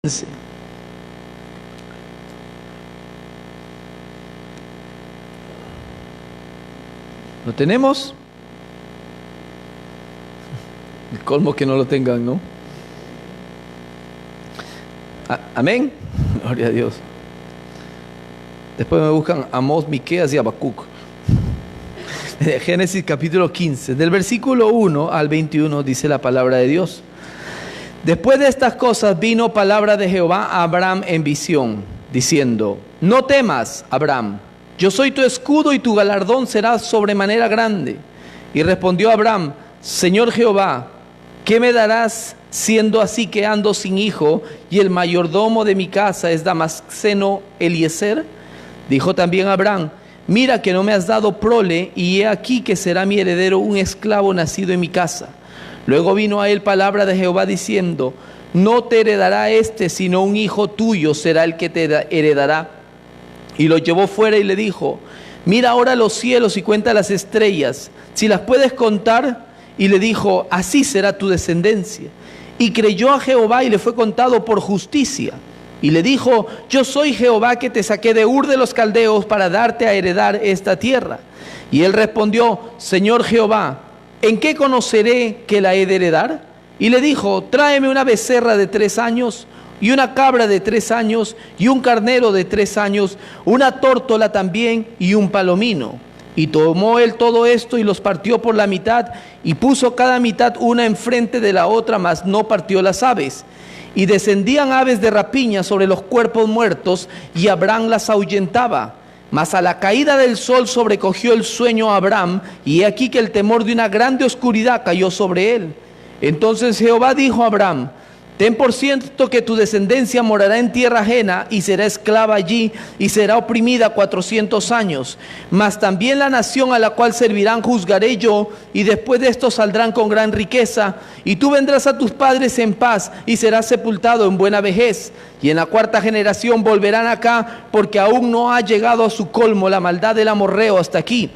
15. ¿Lo tenemos? El colmo que no lo tengan, ¿no? Amén. Gloria a Dios. Después me buscan Amós, Miqueas y Habacuc. Génesis capítulo 15, del versículo 1 al 21 dice la palabra de Dios. Después de estas cosas vino palabra de Jehová a Abraham en visión, diciendo: No temas, Abraham, yo soy tu escudo y tu galardón será sobremanera grande. Y respondió Abraham: Señor Jehová, ¿qué me darás siendo así que ando sin hijo y el mayordomo de mi casa es Damasceno Eliezer? Dijo también Abraham: Mira que no me has dado prole, y he aquí que será mi heredero un esclavo nacido en mi casa. Luego vino a él palabra de Jehová diciendo: No te heredará sino un hijo tuyo será el que te heredará. Y lo llevó fuera y le dijo: Mira ahora los cielos y cuenta las estrellas, si las puedes contar. Y le dijo: Así será tu descendencia. Y creyó a Jehová y le fue contado por justicia. Y le dijo: Yo soy Jehová que te saqué de Ur de los Caldeos para darte a heredar esta tierra. Y él respondió: Señor Jehová, ¿en qué conoceré que la he de heredar? Y le dijo: Tráeme una becerra de 3 años, y una cabra de 3 años, y un carnero de 3 años, una tórtola también, y un palomino. Y tomó él todo esto y los partió por la mitad, y puso cada mitad una enfrente de la otra, mas no partió las aves. Y descendían aves de rapiña sobre los cuerpos muertos, y Abraham las ahuyentaba. Mas a la caída del sol sobrecogió el sueño a Abraham, y he aquí que el temor de una grande oscuridad cayó sobre él. Entonces Jehová dijo a Abraham: Ten por cierto que tu descendencia morará en tierra ajena, y será esclava allí, y será oprimida 400 años. Mas también la nación a la cual servirán juzgaré yo, y después de esto saldrán con gran riqueza. Y tú vendrás a tus padres en paz, y serás sepultado en buena vejez. Y en la 4ª generación volverán acá, porque aún no ha llegado a su colmo la maldad del amorreo hasta aquí.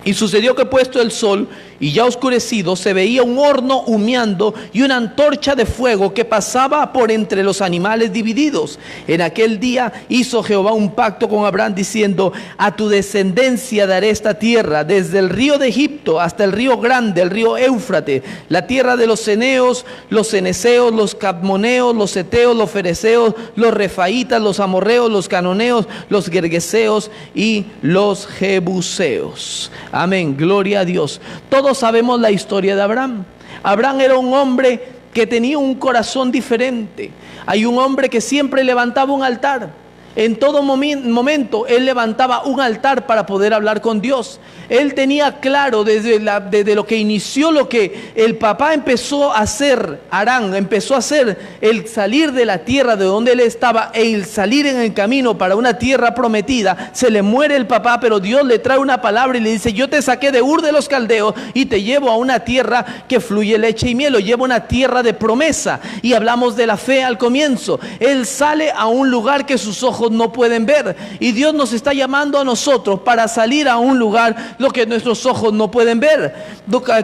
Y sucedió que puesto el sol y ya oscurecido, se veía un horno humeando y una antorcha de fuego que pasaba por entre los animales divididos. En aquel día hizo Jehová un pacto con Abraham diciendo: A tu descendencia daré esta tierra, desde el río de Egipto hasta el río grande, el río Éufrates, la tierra de los ceneos, los ceneseos, los cadmoneos, los heteos, los fereceos, los refaitas, los amorreos, los canoneos, los gergeseos y los jebuseos. Amén, gloria a Dios. Todos sabemos la historia de Abraham. Abraham era un hombre que tenía un corazón diferente. Hay un hombre que siempre levantaba un altar. En todo momento él levantaba un altar para poder hablar con Dios. Él tenía claro desde lo que inició, lo que el papá empezó a hacer, Harán empezó a hacer, el salir de la tierra de donde él estaba, el salir en el camino para una tierra prometida. Se le muere el papá, pero Dios le trae una palabra y le dice: Yo te saqué de Ur de los Caldeos y te llevo a una tierra que fluye leche y miel, lo llevo a una tierra de promesa. Y hablamos de la fe al comienzo. Él sale a un lugar que sus ojos no pueden ver, y Dios nos está llamando a nosotros para salir a un lugar lo que nuestros ojos no pueden ver.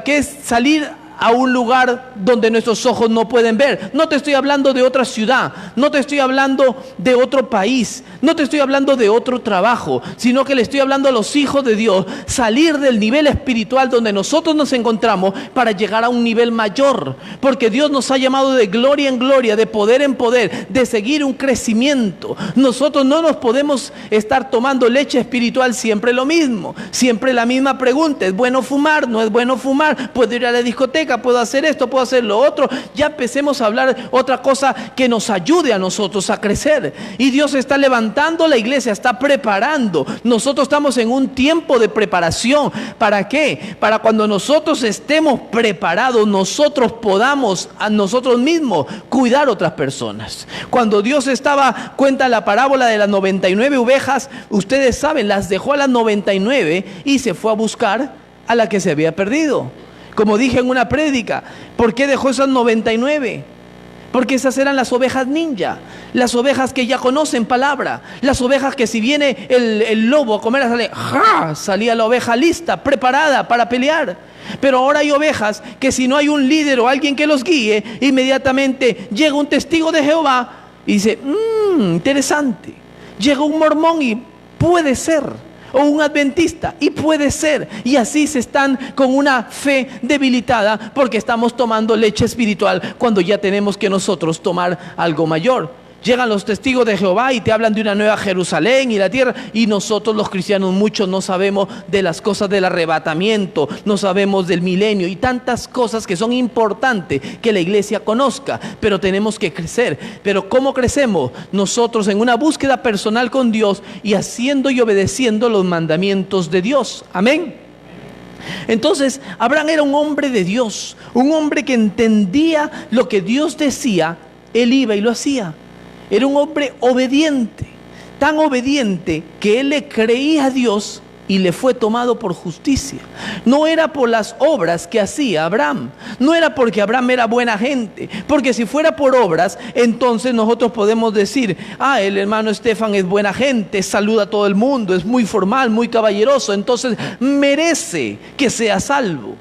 ¿Qué es salir a un lugar donde nuestros ojos no pueden ver? No te estoy hablando de otra ciudad, no te estoy hablando de otro país, no te estoy hablando de otro trabajo, sino que le estoy hablando a los hijos de Dios, salir del nivel espiritual donde nosotros nos encontramos para llegar a un nivel mayor, porque Dios nos ha llamado de gloria en gloria, de poder en poder, de seguir un crecimiento. Nosotros no nos podemos estar tomando leche espiritual siempre lo mismo, siempre la misma pregunta: ¿es bueno fumar? ¿No es bueno fumar? ¿Puedo ir a la discoteca? ¿Puedo hacer esto? ¿Puedo hacer lo otro? Ya empecemos a hablar otra cosa que nos ayude a nosotros a crecer. Y Dios está levantando la iglesia, está preparando. Nosotros estamos en un tiempo de preparación. ¿Para qué? Para cuando nosotros estemos preparados, nosotros podamos a nosotros mismos cuidar a otras personas. Cuando Dios cuenta la parábola de las 99 ovejas, ustedes saben, las dejó a las 99 y se fue a buscar a la que se había perdido. Como dije en una prédica, ¿por qué dejó esas 99? Porque esas eran las ovejas ninja, las ovejas que ya conocen palabra, las ovejas que si viene el lobo a comer, salía la oveja lista, preparada para pelear. Pero ahora hay ovejas que si no hay un líder o alguien que los guíe, inmediatamente llega un testigo de Jehová Y dice, interesante. Llega un mormón y puede ser, o un adventista, y puede ser. Y así se están con una fe debilitada porque estamos tomando leche espiritual cuando ya tenemos que nosotros tomar algo mayor. Llegan los testigos de Jehová y te hablan de una nueva Jerusalén y la tierra, y nosotros los cristianos muchos no sabemos de las cosas del arrebatamiento, no sabemos del milenio y tantas cosas que son importantes que la iglesia conozca, pero tenemos que crecer. Pero ¿cómo crecemos? Nosotros en una búsqueda personal con Dios y haciendo y obedeciendo los mandamientos de Dios. Amén. Entonces Abraham era un hombre de Dios, un hombre que entendía lo que Dios decía, él iba y lo hacía. Era un hombre obediente, tan obediente que él le creía a Dios y le fue tomado por justicia. No era por las obras que hacía Abraham, no era porque Abraham era buena gente, porque si fuera por obras, entonces nosotros podemos decir, el hermano Estefan es buena gente, saluda a todo el mundo, es muy formal, muy caballeroso, entonces merece que sea salvo.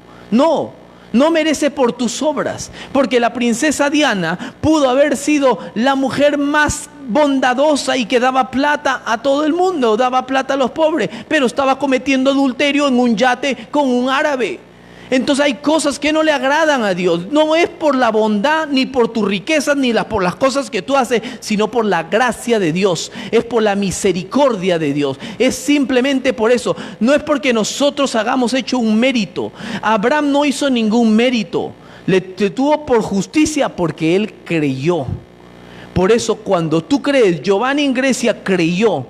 No merece por tus obras, porque la princesa Diana pudo haber sido la mujer más bondadosa y que daba plata a todo el mundo, daba plata a los pobres, pero estaba cometiendo adulterio en un yate con un árabe. Entonces hay cosas que no le agradan a Dios. No es por la bondad, ni por tu riqueza, ni por las cosas que tú haces, sino por la gracia de Dios. Es por la misericordia de Dios. Es simplemente por eso. No es porque nosotros hagamos hecho un mérito. Abraham no hizo ningún mérito. Le tuvo por justicia porque él creyó. Por eso cuando tú crees, Giovanni en Grecia creyó,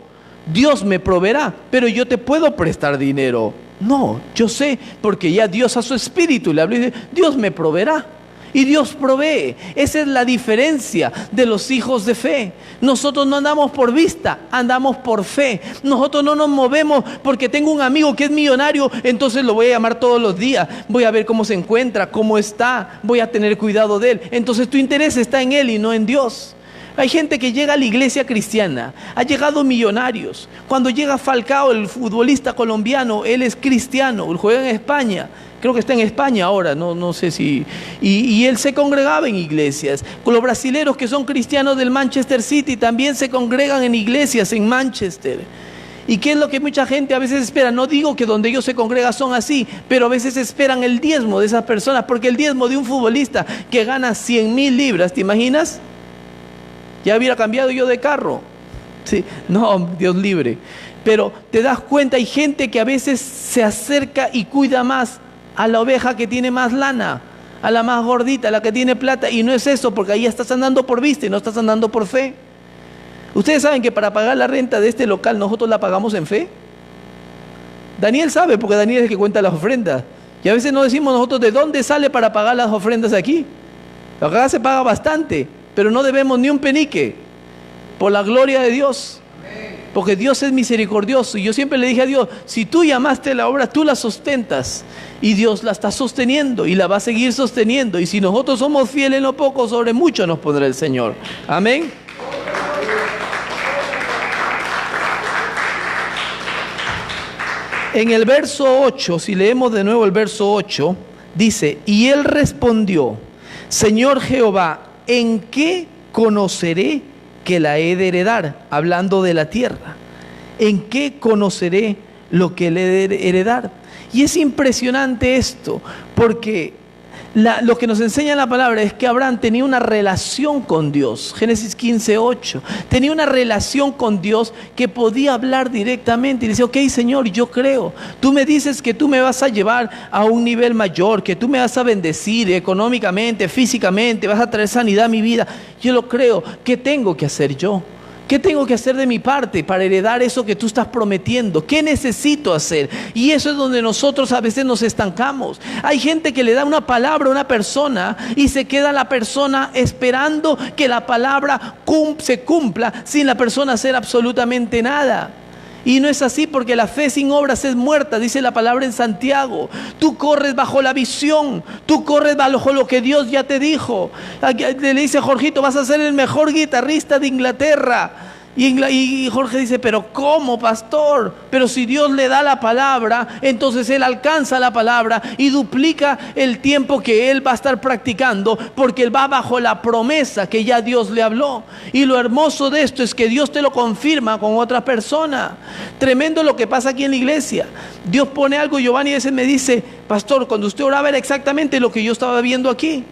Dios me proveerá, pero yo te puedo prestar dinero. No, yo sé, porque ya Dios a su espíritu le habló y dice, Dios me proveerá. Y Dios provee. Esa es la diferencia de los hijos de fe. Nosotros no andamos por vista, andamos por fe. Nosotros no nos movemos porque tengo un amigo que es millonario, entonces lo voy a llamar todos los días. Voy a ver cómo se encuentra, cómo está, voy a tener cuidado de él. Entonces tu interés está en él y no en Dios. Hay gente que llega a la iglesia cristiana, ha llegado millonarios. Cuando llega Falcao, el futbolista colombiano, él es cristiano, él juega en España, creo que está en España ahora, no sé si... Y él se congregaba en iglesias. Con los brasileros que son cristianos del Manchester City también se congregan en iglesias en Manchester. ¿Y qué es lo que mucha gente a veces espera? No digo que donde ellos se congregan son así, pero a veces esperan el diezmo de esas personas, porque el diezmo de un futbolista que gana 100,000 libras, ¿te imaginas? Ya hubiera cambiado yo de carro. Sí, no, Dios libre. Pero te das cuenta, hay gente que a veces se acerca y cuida más a la oveja que tiene más lana, a la más gordita, a la que tiene plata. Y no es eso, porque ahí estás andando por vista y no estás andando por fe. Ustedes saben que para pagar la renta de este local nosotros la pagamos en fe. Daniel sabe, porque Daniel es el que cuenta las ofrendas. Y a veces no decimos nosotros de dónde sale para pagar las ofrendas aquí. Acá se paga bastante, pero no debemos ni un penique, por la gloria de Dios, porque Dios es misericordioso. Y yo siempre le dije a Dios, si tú llamaste la obra, tú la sustentas, y Dios la está sosteniendo y la va a seguir sosteniendo. Y si nosotros somos fieles en lo poco, sobre mucho nos pondrá el Señor. Amén. En el verso 8, si leemos de nuevo el verso 8, dice, y él respondió, Señor Jehová, ¿en qué conoceré que la he de heredar? Hablando de la tierra. ¿En qué conoceré lo que le he de heredar? Y es impresionante esto, porque lo que nos enseña la palabra es que Abraham tenía una relación con Dios. Génesis 15:8. Tenía una relación con Dios que podía hablar directamente y decía, ok, Señor, yo creo. Tú me dices que tú me vas a llevar a un nivel mayor, que tú me vas a bendecir económicamente, físicamente, vas a traer sanidad a mi vida. Yo lo creo. ¿Qué tengo que hacer yo? ¿Qué tengo que hacer de mi parte para heredar eso que tú estás prometiendo? ¿Qué necesito hacer? Y eso es donde nosotros a veces nos estancamos. Hay gente que le da una palabra a una persona y se queda la persona esperando que la palabra se cumpla sin la persona hacer absolutamente nada. Y no es así, porque la fe sin obras es muerta, dice la palabra en Santiago. Tú corres bajo la visión, tú corres bajo lo que Dios ya te dijo. Le dice Jorgito, vas a ser el mejor guitarrista de Inglaterra. Y Jorge dice, pero ¿cómo, pastor? Pero si Dios le da la palabra, entonces él alcanza la palabra y duplica el tiempo que él va a estar practicando, porque él va bajo la promesa que ya Dios le habló. Y lo hermoso de esto es que Dios te lo confirma con otra persona. Tremendo lo que pasa aquí en la iglesia. Dios pone algo, Giovanni a veces me dice, pastor, cuando usted oraba era exactamente lo que yo estaba viendo aquí.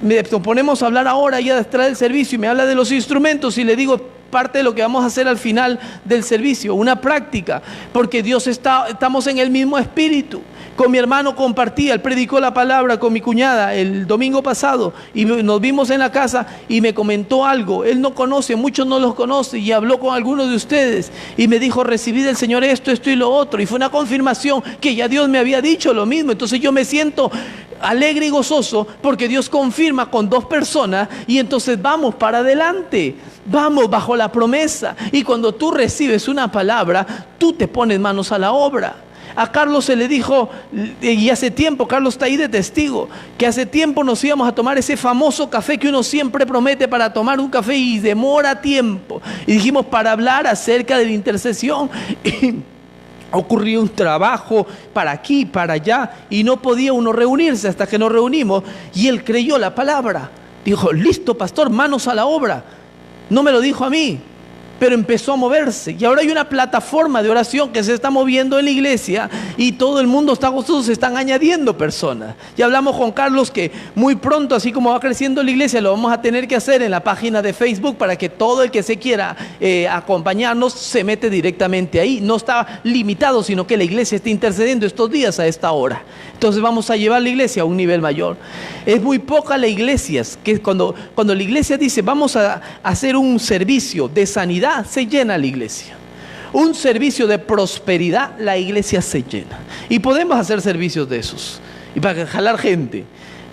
Nos ponemos a hablar ahora ya detrás del servicio y me habla de los instrumentos y le digo, parte de lo que vamos a hacer al final del servicio, una práctica, porque estamos en el mismo espíritu. Con mi hermano compartía, él predicó la palabra con mi cuñada el domingo pasado y nos vimos en la casa y me comentó algo. Él no conoce, muchos no los conoce, y habló con algunos de ustedes y me dijo, recibí del Señor esto y lo otro, y fue una confirmación que ya Dios me había dicho lo mismo. Entonces yo me siento alegre y gozoso porque Dios confirma con dos personas y entonces vamos para adelante, vamos bajo la promesa. Y cuando tú recibes una palabra, tú te pones manos a la obra. A Carlos se le dijo, y hace tiempo, Carlos está ahí de testigo, que hace tiempo nos íbamos a tomar ese famoso café que uno siempre promete para tomar un café y demora tiempo. Y dijimos, para hablar acerca de la intercesión. Y ocurrió un trabajo para aquí, para allá, y no podía uno reunirse hasta que nos reunimos. Y él creyó la palabra. Dijo, listo, pastor, manos a la obra. No me lo dijo a mí, pero empezó a moverse. Y ahora hay una plataforma de oración que se está moviendo en la iglesia y todo el mundo está gozoso, se están añadiendo personas. Ya hablamos con Carlos que muy pronto, así como va creciendo la iglesia, lo vamos a tener que hacer en la página de Facebook para que todo el que se quiera acompañarnos se mete directamente ahí. No está limitado, sino que la iglesia está intercediendo estos días a esta hora. Entonces vamos a llevar la iglesia a un nivel mayor. Es muy poca la iglesia, que cuando la iglesia dice vamos a hacer un servicio de sanidad, se llena la iglesia. Un servicio de prosperidad, la iglesia se llena. Y podemos hacer servicios de esos, y para jalar gente.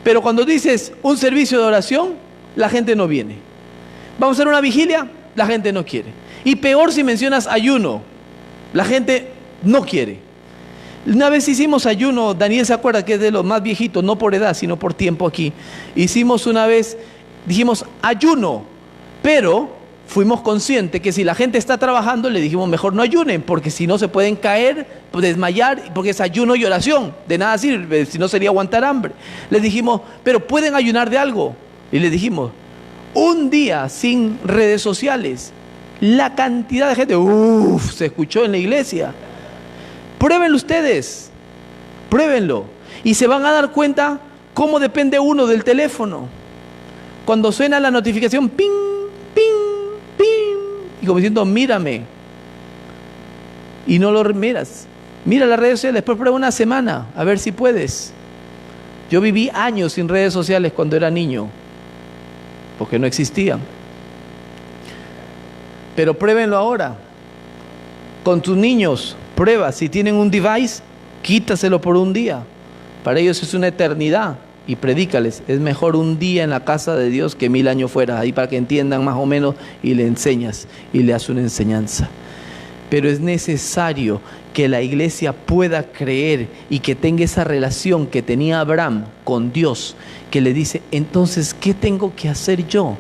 Pero cuando dices un servicio de oración, la gente no viene. Vamos a hacer una vigilia, la gente no quiere. Y peor si mencionas ayuno, la gente no quiere. Una vez hicimos ayuno, Daniel se acuerda que es de los más viejitos, no por edad, sino por tiempo aquí. Hicimos una vez, dijimos ayuno, pero fuimos conscientes que si la gente está trabajando, le dijimos mejor no ayunen, porque si no se pueden caer, desmayar, porque es ayuno y oración, de nada sirve, si no sería aguantar hambre. Les dijimos, pero pueden ayunar de algo. Y les dijimos, un día sin redes sociales, la cantidad de gente, se escuchó en la iglesia. Pruébenlo ustedes, pruébenlo, y se van a dar cuenta cómo depende uno del teléfono. Cuando suena la notificación, ping, ping, ping, y como diciendo, mírame, y no lo miras. Mira las redes sociales, después prueba una semana, a ver si puedes. Yo viví años sin redes sociales cuando era niño, porque no existían. Pero pruébenlo ahora, con tus niños. Prueba, si tienen un device, quítaselo por un día. Para ellos es una eternidad. Y predícales, es mejor un día en la casa de Dios que 1000 años fuera. Ahí para que entiendan más o menos y le enseñas y le haces una enseñanza. Pero es necesario que la iglesia pueda creer y que tenga esa relación que tenía Abraham con Dios, que le dice, entonces, ¿qué tengo que hacer yo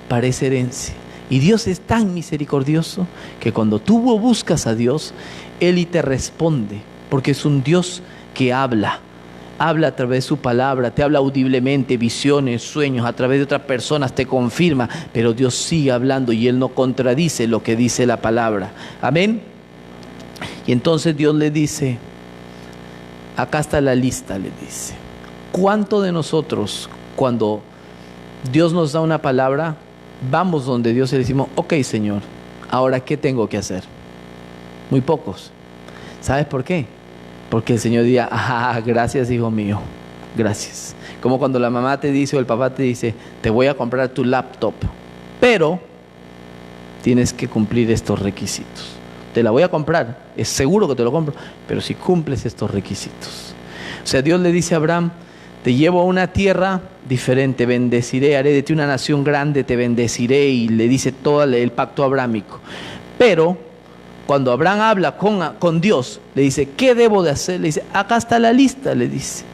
para esa herencia? Y Dios es tan misericordioso que cuando tú buscas a Dios, Él y te responde, porque es un Dios que habla a través de su palabra, te habla audiblemente, visiones, sueños, a través de otras personas te confirma, pero Dios sigue hablando y Él no contradice lo que dice la palabra. Amén. Y entonces Dios le dice, acá está la lista, le dice, ¿cuánto de nosotros cuando Dios nos da una palabra, vamos donde Dios y le decimos, ok Señor, ahora ¿qué tengo que hacer? Muy pocos. ¿Sabes por qué? Porque el Señor diría, gracias hijo mío, gracias. Como cuando la mamá te dice o el papá te dice, te voy a comprar tu laptop, pero tienes que cumplir estos requisitos. Te la voy a comprar, es seguro que te lo compro, pero si cumples estos requisitos. O sea, Dios le dice a Abraham, te llevo a una tierra diferente, bendeciré, haré de ti una nación grande, te bendeciré, y le dice todo el pacto abrámico. Pero cuando Abraham habla con Dios, le dice, ¿qué debo de hacer? Le dice, acá está la lista, le dice.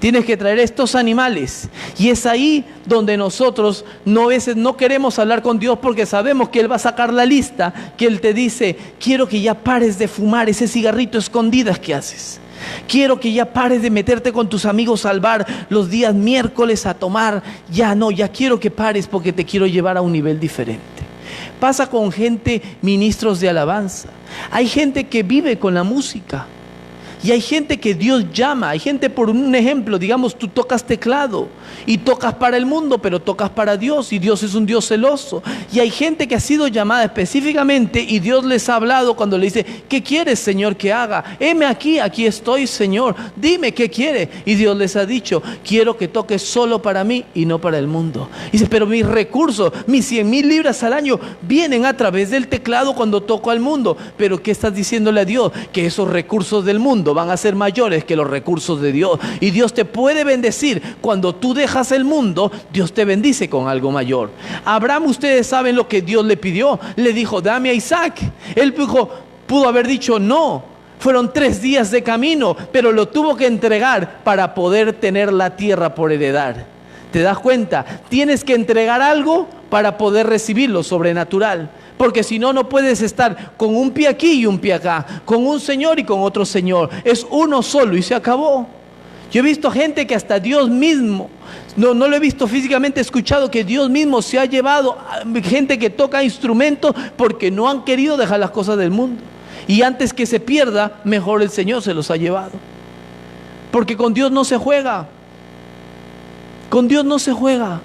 Tienes que traer estos animales. Y es ahí donde nosotros a veces no queremos hablar con Dios porque sabemos que Él va a sacar la lista, que Él te dice, quiero que ya pares de fumar ese cigarrito escondidas que haces. Quiero que ya pares de meterte con tus amigos al bar los días miércoles a tomar. Ya quiero que pares porque te quiero llevar a un nivel diferente. Pasa con gente, ministros de alabanza. Hay gente que vive con la música. Y hay gente que Dios llama, hay gente, por un ejemplo, digamos, tú tocas teclado y tocas para el mundo, pero tocas para Dios, y Dios es un Dios celoso. Y hay gente que ha sido llamada específicamente y Dios les ha hablado cuando le dice, ¿qué quieres, Señor, que haga? Heme aquí, aquí estoy, Señor, dime qué quiere. Y Dios les ha dicho, quiero que toques solo para mí y no para el mundo. Y dice, pero mis recursos, mis 100,000 libras al año vienen a través del teclado cuando toco al mundo. Pero ¿qué estás diciéndole a Dios? Que esos recursos del mundo van a ser mayores que los recursos de Dios. Y Dios te puede bendecir. Cuando tú dejas el mundo, Dios te bendice con algo mayor. Abraham, ustedes saben lo que Dios le pidió. Le dijo, dame a Isaac. Él pudo haber dicho no. Fueron 3 días de camino, pero lo tuvo que entregar para poder tener la tierra por heredar. ¿Te das cuenta? Tienes que entregar algo para poder recibir lo sobrenatural. Porque si no, no puedes estar con un pie aquí y un pie acá, con un señor y con otro señor. Es uno solo y se acabó. Yo he visto gente que hasta Dios mismo, no lo he visto físicamente, he escuchado que Dios mismo se ha llevado a gente que toca instrumentos porque no han querido dejar las cosas del mundo. Y antes que se pierda, mejor el Señor se los ha llevado. Porque con Dios no se juega. Con Dios no se juega.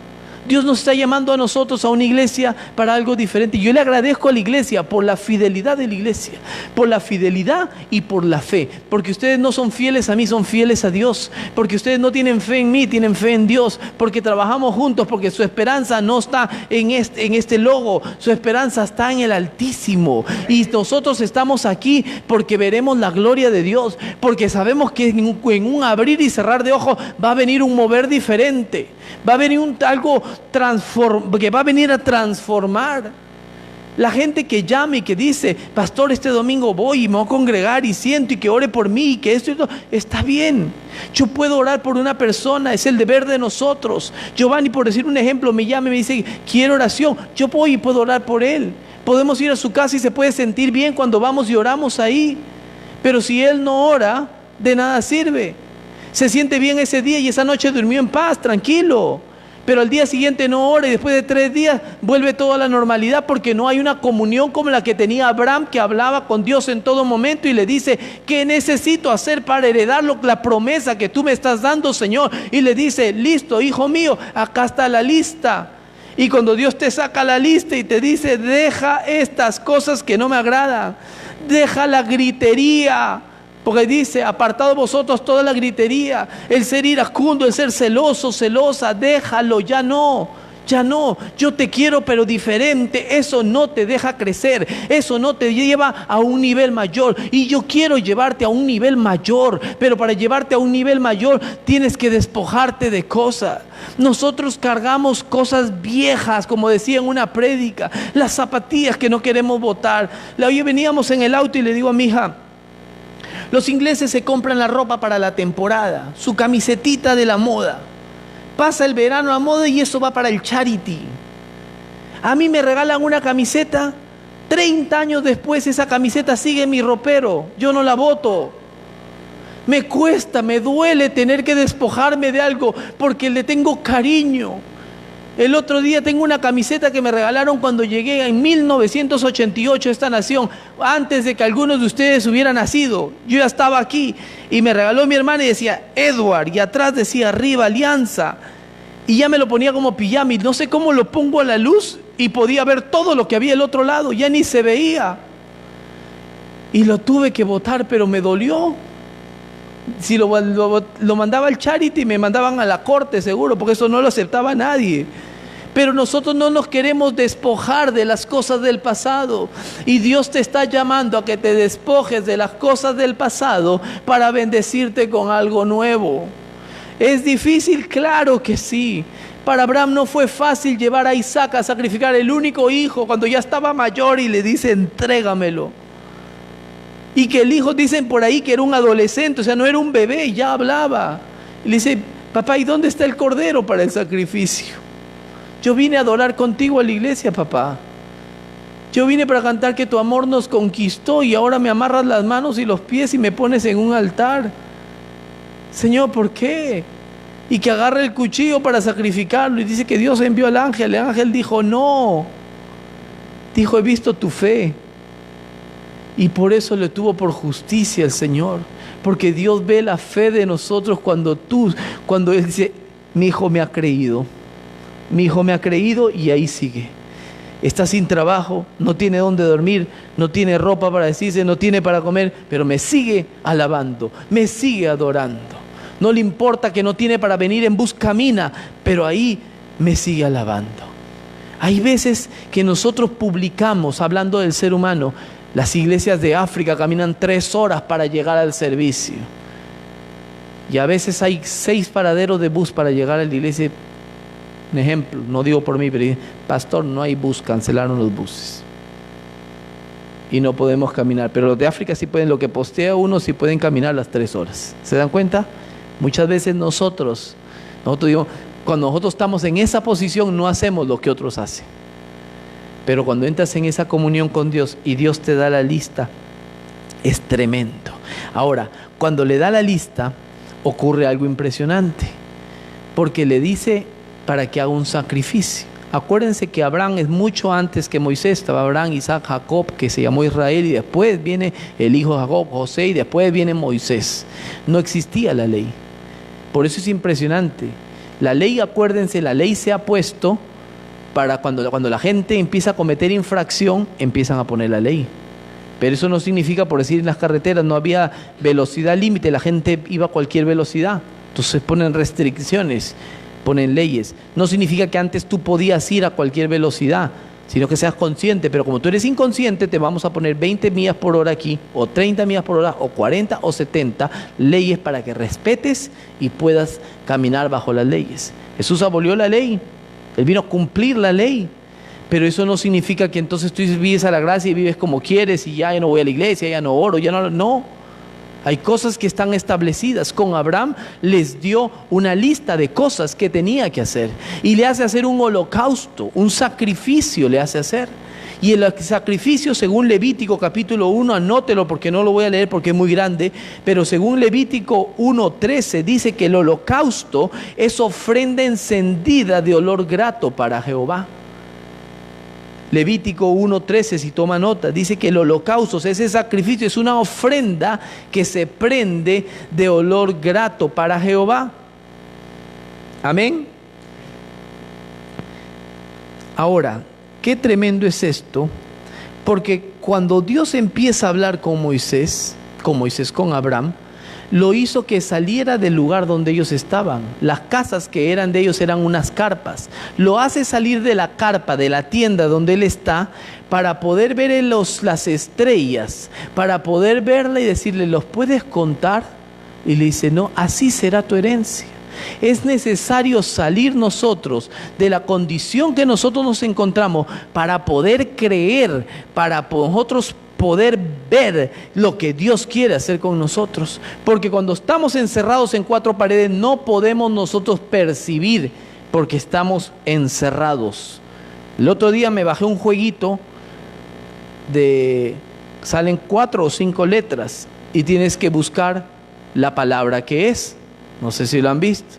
Dios nos está llamando a nosotros a una iglesia para algo diferente. Yo le agradezco a la iglesia por la fidelidad de la iglesia, por la fidelidad y por la fe. Porque ustedes no son fieles a mí, son fieles a Dios. Porque ustedes no tienen fe en mí, tienen fe en Dios. Porque trabajamos juntos, porque su esperanza no está en este logo, su esperanza está en el Altísimo. Y nosotros estamos aquí porque veremos la gloria de Dios, porque sabemos que en un abrir y cerrar de ojos va a venir un mover diferente. Va a venir algo que va a venir a transformar. La gente que llama y que dice, pastor, este domingo voy y me voy a congregar y siento y que ore por mí y que esto y todo, está bien. Yo puedo orar por una persona, es el deber de nosotros. Giovanni, por decir un ejemplo, me llama y me dice, quiero oración. Yo voy y puedo orar por él. Podemos ir a su casa y se puede sentir bien cuando vamos y oramos ahí. Pero si él no ora, de nada sirve. Se siente bien ese día y esa noche durmió en paz, tranquilo. Pero al día siguiente no ora y después de 3 días vuelve todo a la normalidad porque no hay una comunión como la que tenía Abraham, que hablaba con Dios en todo momento y le dice, ¿qué necesito hacer para heredar la promesa que tú me estás dando, Señor? Y le dice, listo, hijo mío, acá está la lista. Y cuando Dios te saca la lista y te dice, deja estas cosas que no me agradan, deja la gritería. Porque dice, apartado vosotros toda la gritería, el ser iracundo, el ser celoso, celosa, déjalo, ya no, yo te quiero pero diferente. Eso no te deja crecer, eso no te lleva a un nivel mayor. Y yo quiero llevarte a un nivel mayor, pero para llevarte a un nivel mayor tienes que despojarte de cosas. Nosotros cargamos cosas viejas, como decía en una prédica, las zapatillas que no queremos botar. Hoy veníamos en el auto y le digo a mi hija, los ingleses se compran la ropa para la temporada, su camisetita de la moda. Pasa el verano a moda y eso va para el charity. A mí me regalan una camiseta, 30 años después esa camiseta sigue en mi ropero, yo no la boto. Me cuesta, me duele tener que despojarme de algo porque le tengo cariño. El otro día tengo una camiseta que me regalaron cuando llegué en 1988 a esta nación, antes de que algunos de ustedes hubieran nacido. Yo ya estaba aquí y me regaló mi hermana y decía Edward y atrás decía arriba Alianza y ya me lo ponía como pijama y no sé cómo lo pongo a la luz y podía ver todo lo que había al otro lado, ya ni se veía y lo tuve que botar, pero me dolió. Si lo mandaba al charity me mandaban a la corte seguro, porque eso no lo aceptaba nadie. Pero nosotros no nos queremos despojar de las cosas del pasado. Y Dios te está llamando a que te despojes de las cosas del pasado para bendecirte con algo nuevo. ¿Es difícil? Claro que sí. Para Abraham no fue fácil llevar a Isaac a sacrificar el único hijo cuando ya estaba mayor y le dice, entrégamelo. Y que el hijo, dicen por ahí que era un adolescente, o sea, no era un bebé, ya hablaba. Y le dice, papá, ¿y dónde está el cordero para el sacrificio? Yo vine a adorar contigo a la iglesia, papá. Yo vine para cantar que tu amor nos conquistó y ahora me amarras las manos y los pies y me pones en un altar. Señor, ¿por qué? Y que agarre el cuchillo para sacrificarlo y dice que Dios envió al ángel. El ángel dijo, no. Dijo, he visto tu fe. Y por eso le tuvo por justicia el Señor. Porque Dios ve la fe de nosotros cuando Él dice, mi hijo me ha creído. Mi hijo me ha creído y ahí sigue. Está sin trabajo, no tiene dónde dormir, no tiene ropa para vestirse, no tiene para comer, pero me sigue alabando, me sigue adorando. No le importa que no tiene para venir en bus, camina, pero ahí me sigue alabando. Hay veces que nosotros publicamos, hablando del ser humano, las iglesias de África caminan 3 horas para llegar al servicio. Y a veces hay 6 paraderos de bus para llegar a la iglesia. Un ejemplo, no digo por mí, pero pastor, no hay bus, cancelaron los buses. Y no podemos caminar. Pero los de África sí pueden, lo que postea uno, sí pueden caminar las 3 horas. ¿Se dan cuenta? Muchas veces nosotros digo, cuando nosotros estamos en esa posición, no hacemos lo que otros hacen. Pero cuando entras en esa comunión con Dios y Dios te da la lista, es tremendo. Ahora, cuando le da la lista, ocurre algo impresionante. Porque le dice para que haga un sacrificio. Acuérdense que Abraham es mucho antes que Moisés. Estaba Abraham, Isaac, Jacob, que se llamó Israel, y después viene el hijo de Jacob, José, y después viene Moisés. No existía la ley. Por eso es impresionante. La ley, acuérdense, la ley se ha puesto para cuando la gente empieza a cometer infracción, empiezan a poner la ley. Pero eso no significa, por decir, en las carreteras no había velocidad límite, la gente iba a cualquier velocidad. Entonces ponen restricciones, ponen leyes. No significa que antes tú podías ir a cualquier velocidad, sino que seas consciente. Pero como tú eres inconsciente, te vamos a poner 20 millas por hora aquí, o 30 millas por hora, o 40 o 70 leyes para que respetes y puedas caminar bajo las leyes. Jesús abolió la ley. Él vino a cumplir la ley. Pero eso no significa que entonces tú vives a la gracia y vives como quieres y ya no voy a la iglesia, ya no oro, ya no. No. Hay cosas que están establecidas. Con Abraham les dio una lista de cosas que tenía que hacer. Y le hace hacer un holocausto, un sacrificio le hace hacer. Y el sacrificio, según Levítico capítulo 1, anótelo porque no lo voy a leer porque es muy grande, pero según Levítico 1:13 dice que el holocausto es ofrenda encendida de olor grato para Jehová. Levítico 1:13, si toma nota, dice que el holocausto, ese sacrificio, es una ofrenda que se prende de olor grato para Jehová. Amén. Ahora, qué tremendo es esto, porque cuando Dios empieza a hablar con Moisés, con Abraham, lo hizo que saliera del lugar donde ellos estaban. Las casas que eran de ellos eran unas carpas. Lo hace salir de la carpa, de la tienda donde él está, para poder ver las estrellas, para poder verla y decirle, ¿los puedes contar? Y le dice, no, así será tu herencia. Es necesario salir nosotros de la condición que nosotros nos encontramos para poder creer, para nosotros poder ver lo que Dios quiere hacer con nosotros. Porque cuando estamos encerrados en 4 paredes no podemos nosotros percibir, porque estamos encerrados. El otro día me bajé un jueguito salen 4 o 5 letras y tienes que buscar la palabra que es. No sé si lo han visto.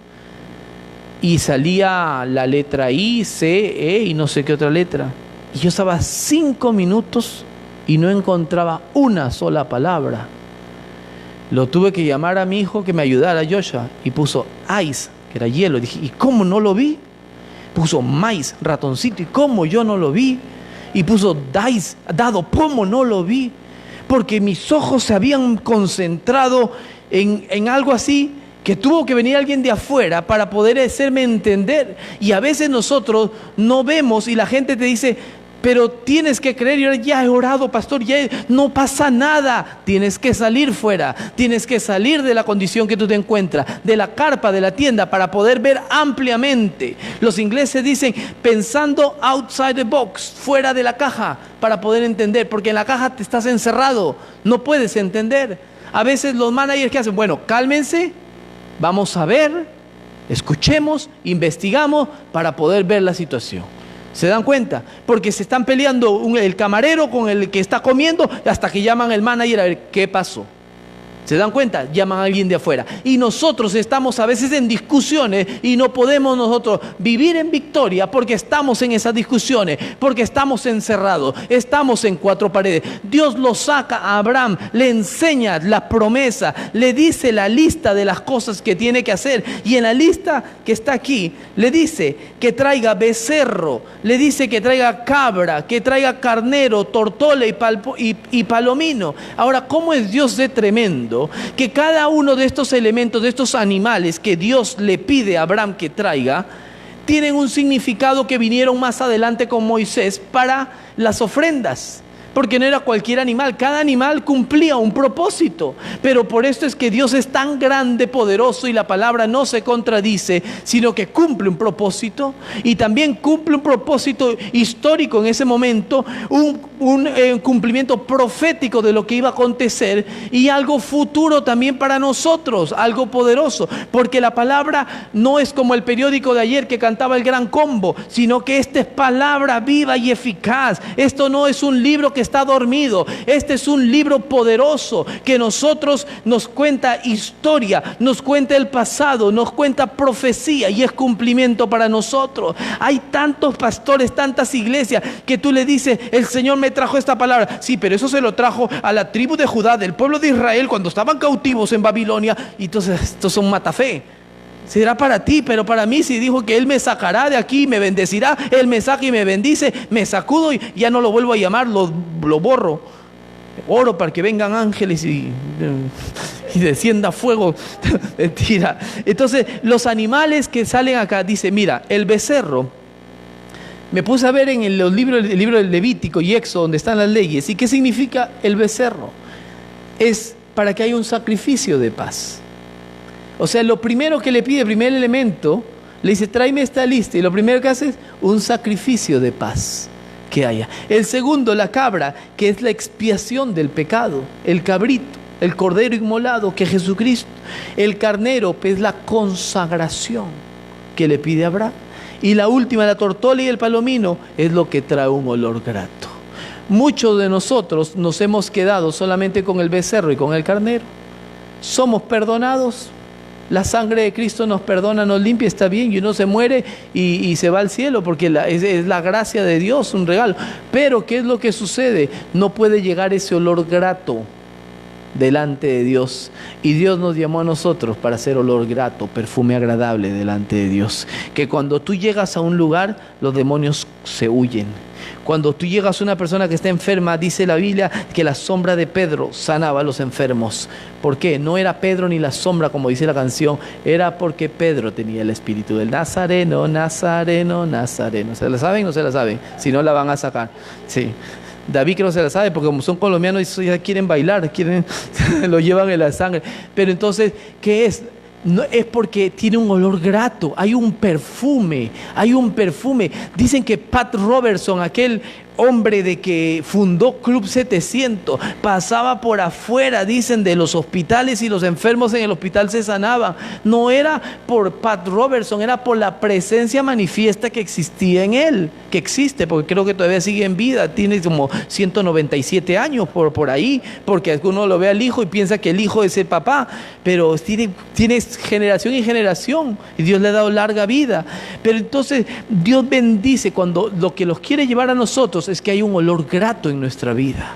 Y salía la letra I, C, E y no sé qué otra letra. Y yo estaba 5 minutos y no encontraba una sola palabra. Lo tuve que llamar a mi hijo que me ayudara, Joshua, y puso ice, que era hielo. Y dije, ¿y cómo no lo vi? Puso maíz, ratoncito, ¿y cómo yo no lo vi? Y puso dice, dado, ¿cómo no lo vi? Porque mis ojos se habían concentrado en algo así, que tuvo que venir alguien de afuera para poder hacerme entender. Y a veces nosotros no vemos y la gente te dice, pero tienes que creer. Yo ya he orado, pastor, ya no pasa nada. Tienes que salir fuera, tienes que salir de la condición que tú te encuentras, de la carpa, de la tienda, para poder ver ampliamente. Los ingleses dicen, pensando outside the box, fuera de la caja, para poder entender, porque en la caja te estás encerrado, no puedes entender. A veces los managers, ¿qué hacen? Bueno, cálmense, Vamos a ver, escuchemos, investigamos para poder ver la situación. ¿Se dan cuenta? Porque se están peleando el camarero con el que está comiendo hasta que llaman al manager a ver qué pasó. ¿Se dan cuenta? Llaman a alguien de afuera. Y nosotros estamos a veces en discusiones y no podemos nosotros vivir en victoria porque estamos en esas discusiones, porque estamos encerrados, estamos en cuatro paredes. Dios lo saca a Abraham, le enseña la promesa, le dice la lista de las cosas que tiene que hacer. Y en la lista que está aquí, le dice que traiga becerro, le dice que traiga cabra, que traiga carnero, tortola y palomino. Ahora, ¿cómo es Dios de tremendo? Que cada uno de estos elementos, de estos animales que Dios le pide a Abraham que traiga, tienen un significado que vinieron más adelante con Moisés para las ofrendas. Porque no era cualquier animal, cada animal cumplía un propósito. Pero por esto es que Dios es tan grande, poderoso, y la palabra no se contradice, sino que cumple un propósito, y también cumple un propósito histórico en ese momento, un cumplimiento profético de lo que iba a acontecer, y algo futuro también para nosotros, algo poderoso. Porque la palabra no es como el periódico de ayer que cantaba el Gran Combo, sino que esta es palabra viva y eficaz. Esto no es un libro que está dormido, este es un libro poderoso que nos cuenta historia, nos cuenta el pasado, nos cuenta profecía, y es cumplimiento para nosotros. Hay tantos pastores, tantas iglesias que tú le dices, el Señor me trajo esta palabra. Sí, pero eso se lo trajo a la tribu de Judá, del pueblo de Israel, cuando estaban cautivos en Babilonia. Y entonces estos son matafé. Será para ti, pero para mí, si dijo que Él me sacará de aquí, me bendecirá, Él me saca y me bendice, me sacudo y ya no lo vuelvo a llamar, lo borro. Oro para que vengan ángeles y descienda fuego. Mentira. Entonces, los animales que salen acá, dice, mira, el becerro, me puse a ver en el libro del Levítico y Éxodo, donde están las leyes. ¿Y qué significa el becerro? Es para que haya un sacrificio de paz. O sea, lo primero que le pide, el primer elemento, le dice, tráeme esta lista. Y lo primero que hace es un sacrificio de paz que haya. El segundo, la cabra, que es la expiación del pecado. El cabrito, el cordero inmolado, que es Jesucristo. El carnero, pues, es la consagración que le pide a Abraham. Y la última, la tortola y el palomino, es lo que trae un olor grato. Muchos de nosotros nos hemos quedado solamente con el becerro y con el carnero. Somos perdonados. La sangre de Cristo nos perdona, nos limpia, está bien, y uno se muere y se va al cielo, porque es la gracia de Dios, un regalo. Pero ¿qué es lo que sucede? No puede llegar ese olor grato delante de Dios. Y Dios nos llamó a nosotros para hacer olor grato, perfume agradable delante de Dios. Que cuando tú llegas a un lugar, los demonios se huyen. Cuando tú llegas a una persona que está enferma, dice la Biblia que la sombra de Pedro sanaba a los enfermos. ¿Por qué? No era Pedro ni la sombra, como dice la canción, era porque Pedro tenía el espíritu del Nazareno, Nazareno, Nazareno. ¿Se la saben o no se la saben? Si no, la van a sacar. Sí. David que no se la sabe, porque como son colombianos ya quieren bailar, lo llevan en la sangre. Pero entonces, ¿qué es? No, es porque tiene un olor grato, hay un perfume. Dicen que Pat Robertson, aquel hombre de que fundó Club 700, pasaba por afuera, dicen, de los hospitales, y los enfermos en el hospital se sanaban. No era por Pat Robertson, era por la presencia manifiesta que existía en él, que existe, porque creo que todavía sigue en vida, tiene como 197 años por ahí, porque uno lo ve al hijo y piensa que el hijo es el papá, pero tiene generación y generación, y Dios le ha dado larga vida. Pero entonces Dios bendice cuando lo que los quiere llevar a nosotros es que hay un olor grato en nuestra vida,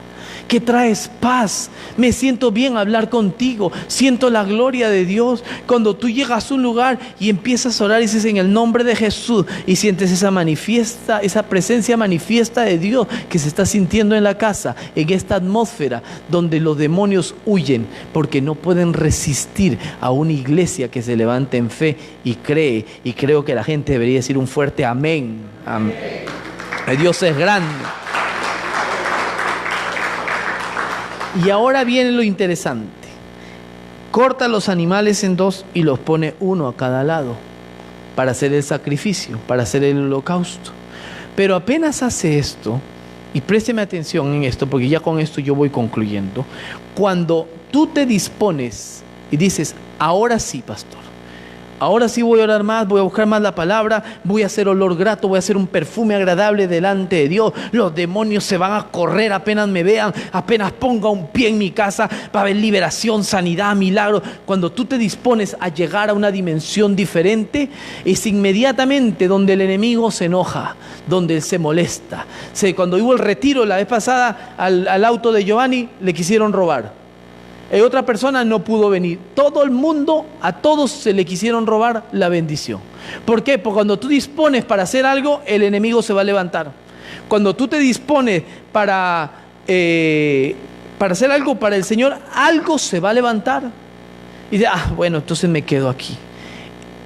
que traes paz. Me siento bien hablar contigo, siento la gloria de Dios. Cuando tú llegas a un lugar y empiezas a orar y dices en el nombre de Jesús, y sientes esa presencia manifiesta de Dios que se está sintiendo en la casa, en esta atmósfera donde los demonios huyen, porque no pueden resistir a una iglesia que se levante en fe y cree. Y creo que la gente debería decir un fuerte amén. Amén. Dios es grande. Y ahora viene lo interesante. Corta los animales en dos y los pone uno a cada lado para hacer el sacrificio, para hacer el holocausto. Pero apenas hace esto, y présteme atención en esto, porque ya con esto yo voy concluyendo. Cuando tú te dispones y dices, ahora sí, pastor, Ahora sí voy a orar más, voy a buscar más la palabra, voy a hacer olor grato, voy a hacer un perfume agradable delante de Dios. Los demonios se van a correr apenas me vean, apenas ponga un pie en mi casa, va a haber liberación, sanidad, milagro. Cuando tú te dispones a llegar a una dimensión diferente, es inmediatamente donde el enemigo se enoja, donde él se molesta. Cuando hubo el retiro la vez pasada, al auto de Giovanni le quisieron robar. Otra persona no pudo venir. Todo el mundo, a todos se le quisieron robar la bendición. ¿Por qué? Porque cuando tú dispones para hacer algo, el enemigo se va a levantar. Cuando tú te dispones para hacer algo para el Señor, algo se va a levantar. Y dice, bueno, entonces me quedo aquí.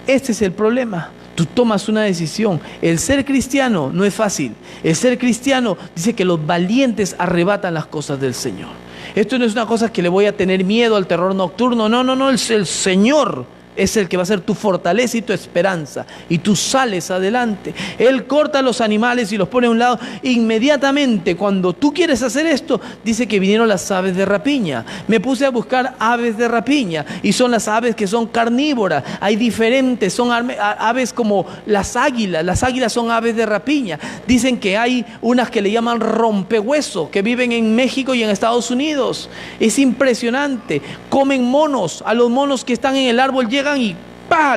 Este es el problema. Tú tomas una decisión. El ser cristiano no es fácil. El ser cristiano dice que los valientes arrebatan las cosas del Señor. Esto no es una cosa que le voy a tener miedo al terror nocturno. No. El Señor es el que va a ser tu fortaleza y tu esperanza. Y tú sales adelante. Él corta los animales y los pone a un lado. Inmediatamente, cuando tú quieres hacer esto, dice que vinieron las aves de rapiña. Me puse a buscar aves de rapiña. Y son las aves que son carnívoras. Hay diferentes, son aves como las águilas. Las águilas son aves de rapiña. Dicen que hay unas que le llaman rompehueso, que viven en México y en Estados Unidos. Es impresionante. Comen monos. A los monos que están en el árbol llegan y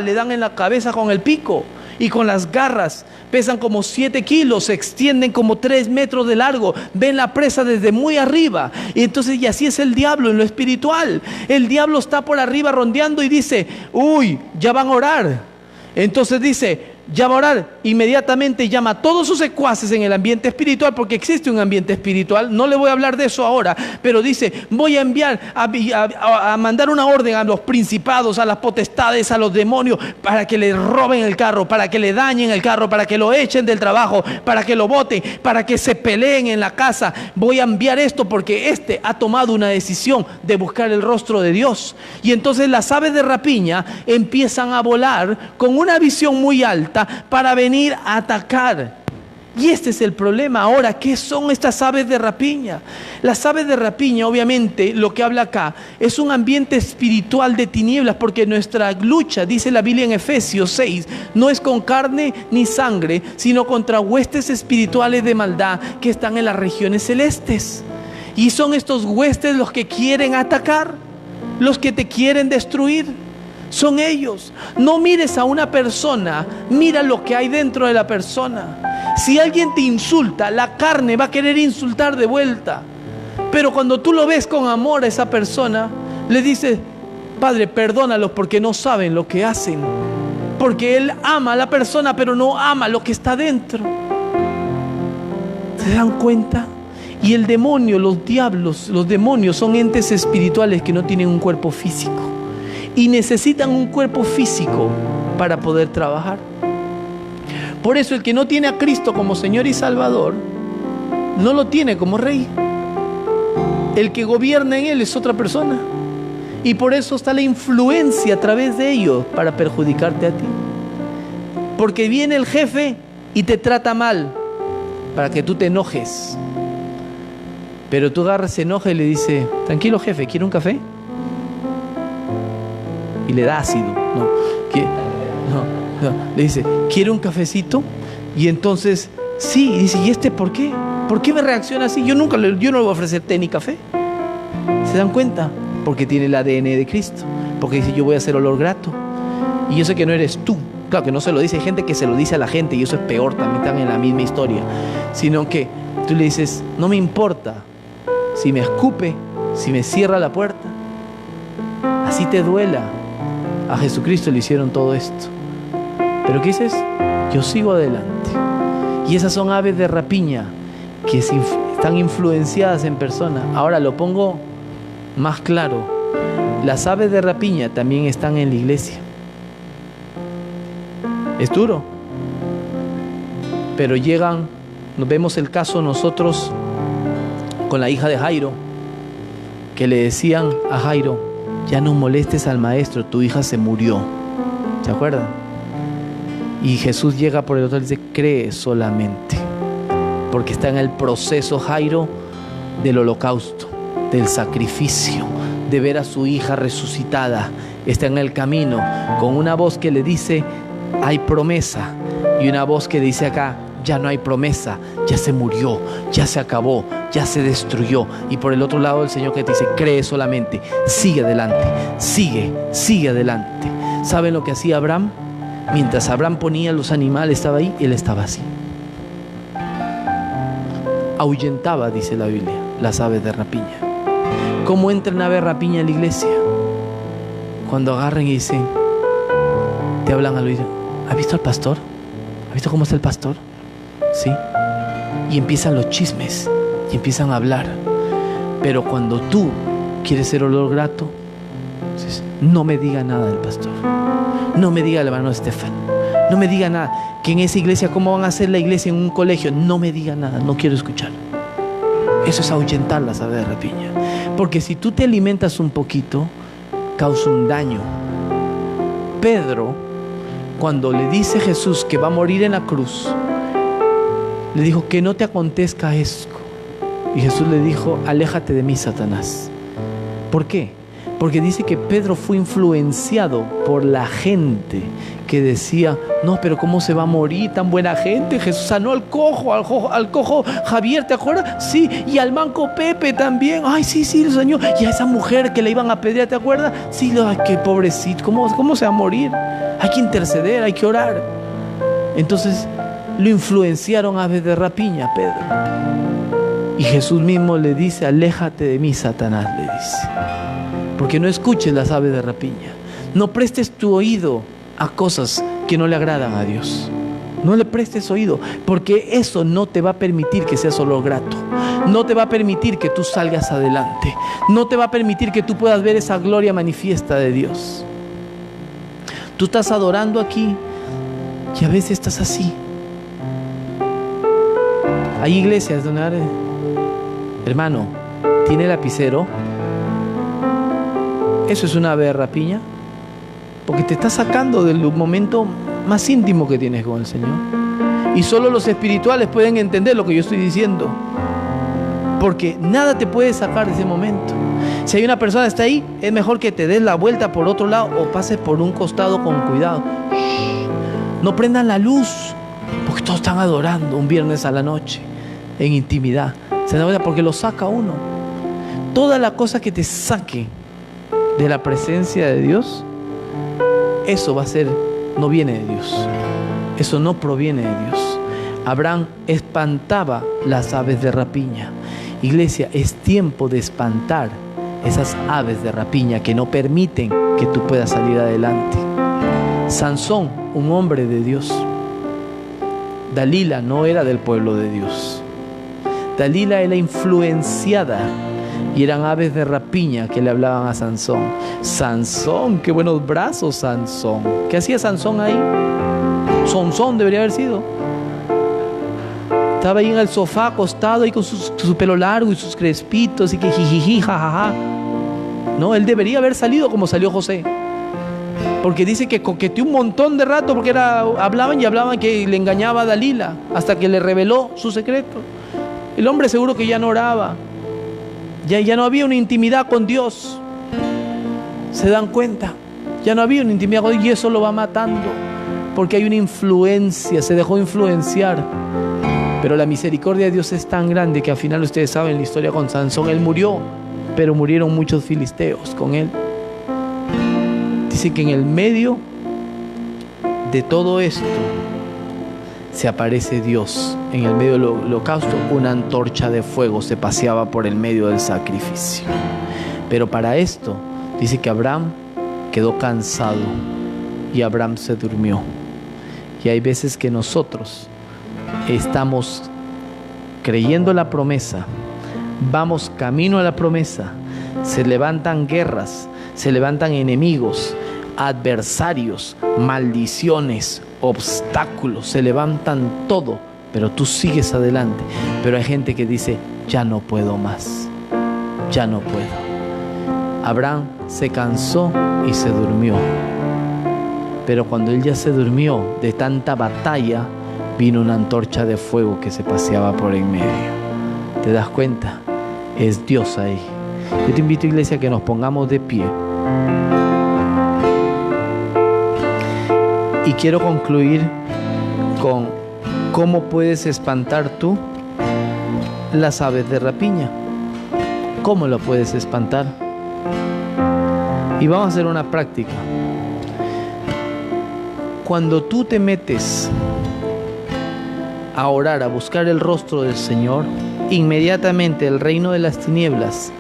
le dan en la cabeza con el pico y con las garras. Pesan como 7 kilos, se extienden como 3 metros de largo, ven la presa desde muy arriba. Y entonces, y así es el diablo en lo espiritual. El diablo está por arriba rondeando y dice, ya van a orar. Entonces dice, ya va a orar, inmediatamente llama a todos sus secuaces en el ambiente espiritual, porque existe un ambiente espiritual. No le voy a hablar de eso ahora, pero dice, voy a enviar a mandar una orden a los principados, a las potestades, a los demonios, para que le roben el carro, para que le dañen el carro, para que lo echen del trabajo, para que lo boten, para que se peleen en la casa. Voy a enviar esto porque ha tomado una decisión de buscar el rostro de Dios. Y entonces las aves de rapiña empiezan a volar con una visión muy alta para venir a atacar. Y este es el problema ahora. ¿Qué son estas aves de rapiña? Las aves de rapiña, obviamente, lo que habla acá es un ambiente espiritual de tinieblas, porque nuestra lucha, dice la Biblia en Efesios 6, no es con carne ni sangre, sino contra huestes espirituales de maldad que están en las regiones celestes. Y son estos huestes los que quieren atacar, los que te quieren destruir. Son ellos. No mires a una persona, mira lo que hay dentro de la persona. Si alguien te insulta, la carne va a querer insultar de vuelta. Pero cuando tú lo ves con amor a esa persona, le dices, Padre, perdónalos porque no saben lo que hacen. Porque Él ama a la persona, pero no ama lo que está dentro. ¿Se dan cuenta? Y el demonio, los diablos, los demonios son entes espirituales que no tienen un cuerpo físico. Y necesitan un cuerpo físico para poder trabajar. Por eso el que no tiene a Cristo como Señor y Salvador, no lo tiene como Rey. El que gobierna en Él es otra persona. Y por eso está la influencia a través de ellos para perjudicarte a ti. Porque viene el jefe y te trata mal para que tú te enojes. Pero tú agarras, se enoja y le dice, tranquilo jefe, ¿quiere un café? Y le da ácido. No. Le dice, ¿quiere un cafecito? Y entonces, sí. Y dice, ¿y este por qué? ¿Por qué me reacciona así? Yo no le voy a ofrecer té ni café. ¿Se dan cuenta? Porque tiene el ADN de Cristo. Porque dice, yo voy a hacer olor grato. Y yo sé que no eres tú. Claro que no se lo dice. Hay gente que se lo dice a la gente y eso es peor, también están en la misma historia. Sino que tú le dices, no me importa si me escupe, si me cierra la puerta. Así te duela. A Jesucristo le hicieron todo esto. Pero ¿qué dices? Yo sigo adelante. Y esas son aves de rapiña que están influenciadas en persona. Ahora lo pongo más claro. Las aves de rapiña también están en la iglesia. Es duro. Pero llegan, nos vemos el caso nosotros con la hija de Jairo, que le decían a Jairo, ya no molestes al maestro, tu hija se murió. ¿Se acuerdan? Y Jesús llega por el otro y dice, cree solamente. Porque está en el proceso Jairo del holocausto, del sacrificio, de ver a su hija resucitada. está en el camino con una voz que le dice, hay promesa, y una voz que dice acá, ya no hay promesa, ya se murió, ya se acabó, ya se destruyó. Y por el otro lado el Señor que te dice, cree solamente, sigue adelante, sigue adelante. ¿Saben lo que hacía Abraham? Mientras Abraham ponía los animales, estaba ahí, él estaba así. Ahuyentaba, dice la Biblia, las aves de rapiña. ¿Cómo entra una ave de rapiña en la iglesia? Cuando agarran y dicen, te hablan al oído, ¿has visto al pastor? ¿Has visto cómo está el pastor? ¿Sí? Y empiezan los chismes y empiezan a hablar. Pero cuando tú quieres ser olor grato, dices, no me diga nada del pastor, no me diga el hermano Estefan, no me diga nada, que en esa iglesia, ¿cómo van a hacer la iglesia en un colegio? No me diga nada, no quiero escuchar. Eso es ahuyentar las aves de rapiña. Porque si tú te alimentas un poquito, causa un daño. Pedro, cuando le dice Jesús que va a morir en la cruz, le dijo, que no te acontezca esto. Y Jesús le dijo, aléjate de mí, Satanás. ¿Por qué? Porque dice que Pedro fue influenciado por la gente que decía, no, pero ¿cómo se va a morir tan buena gente? Jesús sanó al cojo Javier, ¿te acuerdas? Sí, y al manco Pepe también. Ay, sí, Señor. Y a esa mujer que le iban a apedrear, ¿te acuerdas? Sí, ay, qué pobrecito, ¿cómo se va a morir? Hay que interceder, hay que orar. Entonces lo influenciaron aves de rapiña, Pedro. Y Jesús mismo le dice, aléjate de mí, Satanás, le dice. Porque no escuches las aves de rapiña. No prestes tu oído a cosas que no le agradan a Dios. No le prestes oído, porque eso no te va a permitir que seas solo grato. No te va a permitir que tú salgas adelante. No te va a permitir que tú puedas ver esa gloria manifiesta de Dios. Tú estás adorando aquí y a veces estás así. Hay iglesias donde, hermano, ¿tiene lapicero? Eso es una ave de rapiña, porque te está sacando del momento más íntimo que tienes con el Señor. Y solo los espirituales pueden entender lo que yo estoy diciendo, porque nada te puede sacar de ese momento. Si hay una persona que está ahí, es mejor que te des la vuelta por otro lado o pases por un costado con cuidado. No prendan la luz, porque todos están adorando un viernes a la noche en intimidad. Se da cuenta, porque lo saca uno. Toda la cosa que te saque de la presencia de Dios, eso va a ser, no viene de Dios. Eso no proviene de Dios. Abraham espantaba las aves de rapiña. Iglesia, es tiempo de espantar esas aves de rapiña que no permiten que tú puedas salir adelante. Sansón, un hombre de Dios. Dalila no era del pueblo de Dios. Dalila era influenciada y eran aves de rapiña que le hablaban a Sansón. Sansón, qué buenos brazos, Sansón. ¿Qué hacía Sansón ahí? Sansón debería haber sido. Estaba ahí en el sofá acostado ahí con su pelo largo y sus crespitos y que jijiji, jajaja. No, él debería haber salido como salió José. Porque dice que coqueteó un montón de rato porque hablaban que le engañaba a Dalila hasta que le reveló su secreto. El hombre seguro que ya no oraba. Ya no había una intimidad con Dios. ¿Se dan cuenta? Ya no había una intimidad con Dios y eso lo va matando. Porque hay una influencia, se dejó influenciar. Pero la misericordia de Dios es tan grande que al final ustedes saben la historia con Sansón. Él murió, pero murieron muchos filisteos con él. Dice que en el medio de todo esto se aparece Dios. En el medio del holocausto, una antorcha de fuego se paseaba por el medio del sacrificio. Pero para esto, dice que Abraham quedó cansado y Abraham se durmió. Y hay veces que nosotros estamos creyendo la promesa, vamos camino a la promesa, se levantan guerras, se levantan enemigos, adversarios, maldiciones, obstáculos, se levantan todo, pero tú sigues adelante. Pero hay gente que dice, ya no puedo más, ya no puedo. Abraham se cansó y se durmió. Pero cuando él ya se durmió de tanta batalla, vino una antorcha de fuego que se paseaba por en medio. ¿Te das cuenta? Es Dios ahí. Yo te invito, iglesia, a que nos pongamos de pie. Y quiero concluir con cómo puedes espantar tú las aves de rapiña. ¿Cómo lo puedes espantar? Y vamos a hacer una práctica. Cuando tú te metes a orar, a buscar el rostro del Señor, inmediatamente el reino de las tinieblas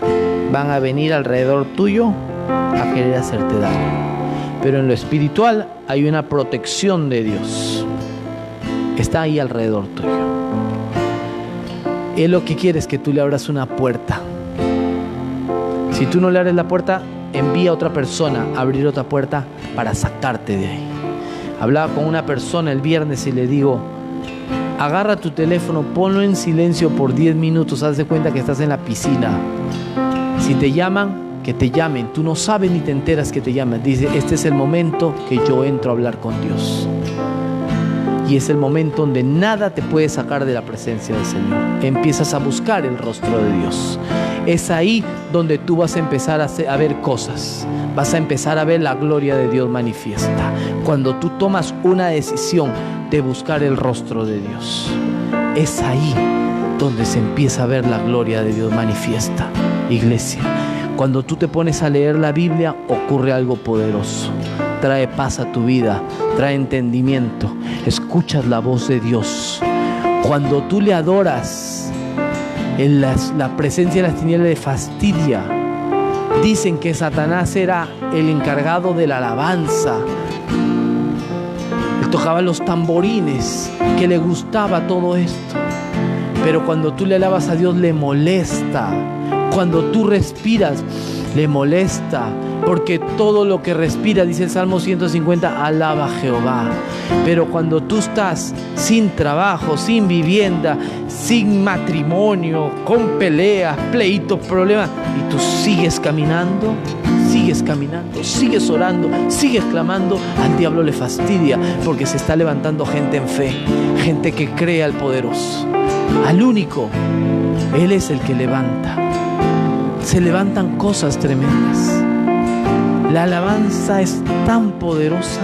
van a venir alrededor tuyo a querer hacerte daño. Pero en lo espiritual hay una protección de Dios. Está ahí alrededor tuyo. Él lo que quiere es que tú le abras una puerta. Si tú no le abres la puerta, envía a otra persona a abrir otra puerta para sacarte de ahí. Hablaba con una persona el viernes y le digo: agarra tu teléfono, ponlo en silencio por 10 minutos, haz de cuenta que estás en la piscina. Si te llaman, que te llamen. Tú no sabes ni te enteras que te llaman. Dice: este es el momento que yo entro a hablar con Dios. Y es el momento donde nada te puede sacar de la presencia del Señor. Empiezas a buscar el rostro de Dios. Es ahí donde tú vas a empezar a ver cosas. Vas a empezar a ver la gloria de Dios manifiesta. Cuando tú tomas una decisión de buscar el rostro de Dios, es ahí donde se empieza a ver la gloria de Dios manifiesta. Iglesia, cuando tú te pones a leer la Biblia, ocurre algo poderoso. Trae paz a tu vida, trae entendimiento. Escuchas la voz de Dios. Cuando tú le adoras, la presencia de las tinieblas le fastidia. Dicen que Satanás era el encargado de la alabanza. Él tocaba los tamborines, que le gustaba todo esto. Pero cuando tú le alabas a Dios, le molesta. Cuando tú respiras, le molesta. Porque todo lo que respira, dice el Salmo 150, alaba a Jehová. Pero cuando tú estás sin trabajo, sin vivienda, sin matrimonio, con peleas, pleitos, problemas, y tú sigues caminando, sigues orando, sigues clamando, al diablo le fastidia, porque se está levantando gente en fe, gente que cree al poderoso, al único. Él es el que levanta. Se levantan cosas tremendas. La alabanza es tan poderosa.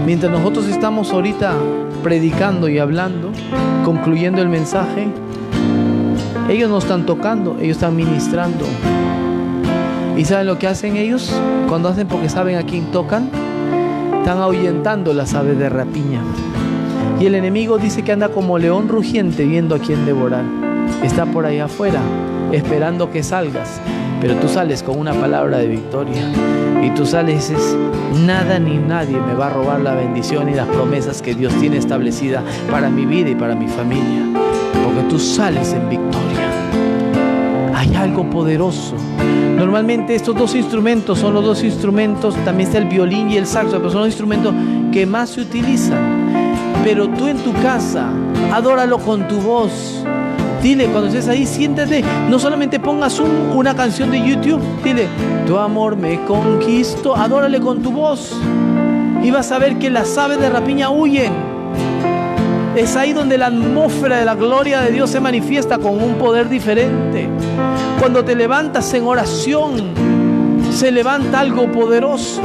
Mientras nosotros estamos ahorita predicando y hablando, concluyendo el mensaje, ellos no están tocando, ellos están ministrando. ¿Y saben lo que hacen ellos? Cuando hacen, porque saben a quién tocan, están ahuyentando las aves de rapiña. Y el enemigo dice que anda como león rugiente viendo a quién devorar. Está por ahí afuera, esperando que salgas. Pero tú sales con una palabra de victoria. Y tú sales y dices: nada ni nadie me va a robar la bendición y las promesas que Dios tiene establecida para mi vida y para mi familia. Porque tú sales en victoria. Hay algo poderoso. Normalmente estos dos instrumentos son los dos instrumentos, también está el violín y el saxo, pero son los instrumentos que más se utilizan. Pero tú en tu casa, adóralo con tu voz. Dile, cuando estés ahí, siéntate. No solamente pongas una canción de YouTube. Dile: tu amor me conquistó. Adórale con tu voz. Y vas a ver que las aves de rapiña huyen. Es ahí donde la atmósfera de la gloria de Dios se manifiesta con un poder diferente. Cuando te levantas en oración, se levanta algo poderoso.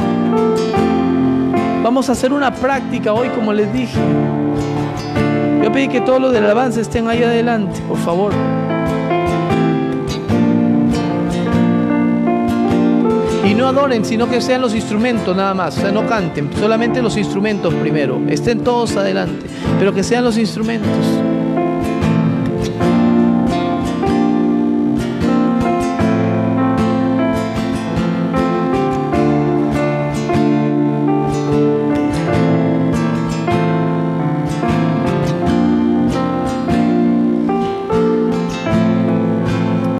Vamos a hacer una práctica hoy, como les dije. Yo pedí que todos los del alabanza estén ahí adelante, por favor. Y no adoren, sino que sean los instrumentos nada más. O sea, no canten, solamente los instrumentos primero. Estén todos adelante, pero que sean los instrumentos.